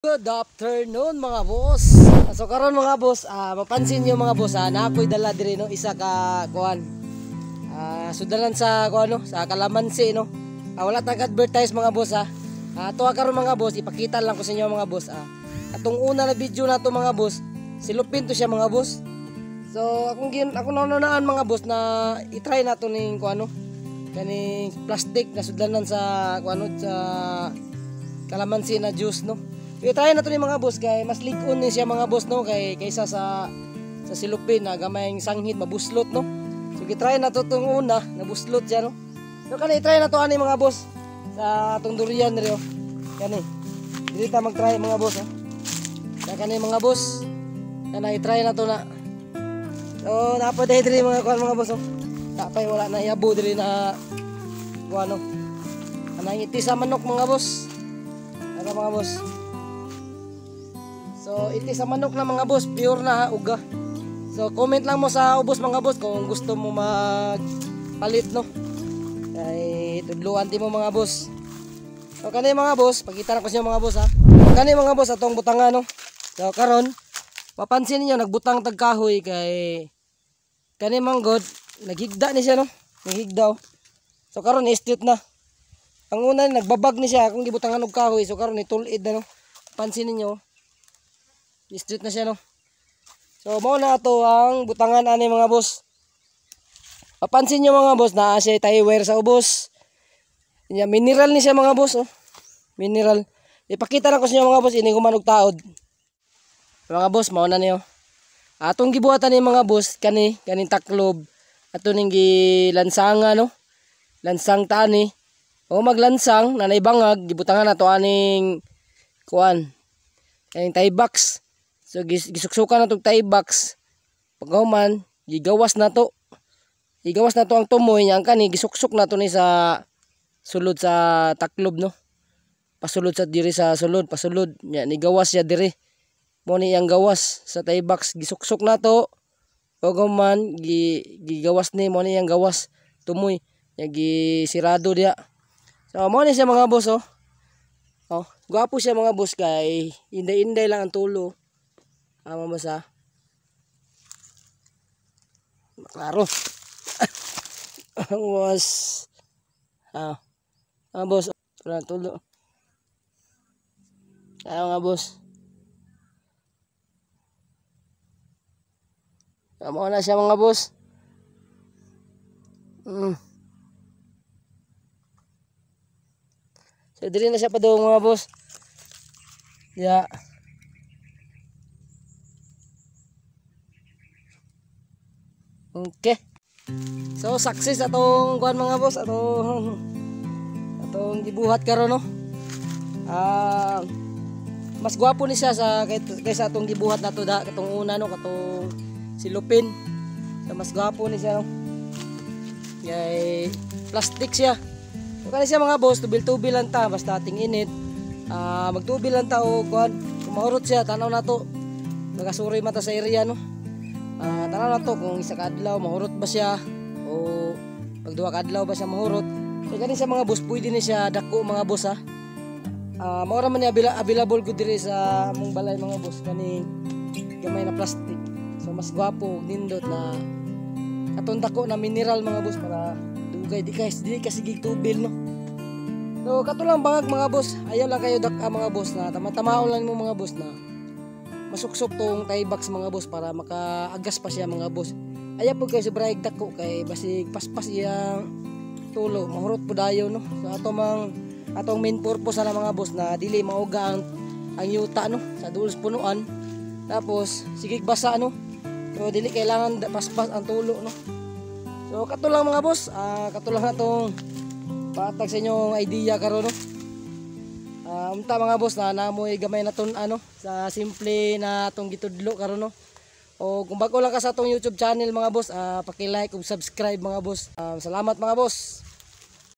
Good afternoon mga boss. So karon mga boss, mapansin niyo mga boss, na ako'y dala diri no isa ka kuan. Sudalan sa kuan no, sa kalamansi no. Wala tag advertise mga boss ha. Tuwa karon mga boss, ipakita lang ko sa inyo mga boss. Atong una na video nato mga boss, silupin to siya mga boss. So akong nanunaan mga boss na i-try nato ning kuan no. Kaning plastic na sudlanan sa kuan no, sa kalamansi na juice no. I-try na to ni mga boss kay mas ligon ni siya mga boss no kaysa sa silupin na gamayng sanghit mabuslot no. So i-try na to tong una, nabuslot siya no. So kani i-try na to ani mga boss sa atong durian diri oh. Kani. Dili ta mag-try mga boss oh. Kani mga boss. Kana i-try na to na. So napaday diri mga kuan mga boss oh. Tapay wala na yabo diri na kuan no. Kanang iti sa manok mga boss. Ano mga boss? So iti sa manok na mga boss, pure na uga. So comment lang mo sa ubos mga boss kung gusto mo magpalit no. Kay tudluan ti mo mga boss. So kani mga boss, pakita na ko sa inyo mga boss ha. Kani mga boss atong butangan no. So karon mapansin niyo nagbutang tag kahoy kay kani manggod naghigda ni siya no. Naghigda. So karon i-straight na. Ang una nagbabag ni siya kung gibutangan og kahoy, so karon itulid na no. Pansin niyo. I-straight na siya no. So mao na ato ang butangan ani mga boss. Papansin niyo mga boss na siya tie wire sa ubos. Nya mineral ni siya mga boss oh. Mineral. Ipakita na ko sa inyo mga boss ini kumanog taod. Mga boss mao na niyo. Atong gibuhatan ni mga boss kaning taklob ato ning gilansanga no. Lansang tani. O maglansang na naibangag gibutangan nato aning kuan. Kaning tie box. So gisuksukan na itong tie box. Pagkahuman, gigawas na to. Gigawas na to ang tumoy niya. Ang kani, gisuksok na to ni sa sulod sa taklob no. Pasulod sa diri sa sulod. Pasulod. Niya, nigawas siya diri. Muna iyang gawas sa tie box. Gisuksok na to. Pagkahuman, gigawas ni. Muna iyang gawas. Tumoy. Niya, gisirado diya. So, muna siya mga boss oh. Oh, gwapo siya mga boss kay inday-inday lang ang tulo. Mamasa. Klaro. Ang boss. Boss. Wala tulo. Nga boss. Tama na siya mga boss. So, dili na siya pa daw mga boss. Yeah. Okay. So success atong kuan mga boss, atong gibuhat karon no. Mas gwapo ni siya sa kaysa atong gibuhat nato da katong una no, katong silupin. So mas gwapo ni siya no. Kay plastic siya. So kani siya mga boss, tubil-tubil lang ta basta ating init. Magtubil lang ta og kuan, kung mahurot siya tanaw nato. Magasuroy mata sa area no. Tanaw na to kung isa ka adlaw mahurot ba siya o pag duha ka adlaw ba siya mahurot. So gani sa mga boss pwede ni siya dako mga boss ha. Mao ra man ni available gud diri sa among balay mga boss kani gamay na plastic. So mas gwapo nindot na atong dako na mineral mga boss para dugay di kasi gigtubil no. So kato lang bangag mga boss, ayaw lang kayo daka mga boss na tama-tamaon lang mo mga boss na masuksok tong tie box mga boss para makaagas pa siya mga boss. Ayaw po kayo sobra dako kay basig paspas iyang tulo mahurot po dayo no. So atong main purpose na mga boss na dili mauga ang yuta no sa dulos punuan. Tapos sigig basa no. So dili kailangan paspas ang tulo no. So kato lang mga boss, kato lang atong patag sa inyong idea karon no. Unta mga boss na namoy gamay na ton ano sa simple na atong gitudlo karon no. O kung bago lang ka sa atong YouTube channel mga boss, paki-like ug subscribe mga boss. Salamat mga boss.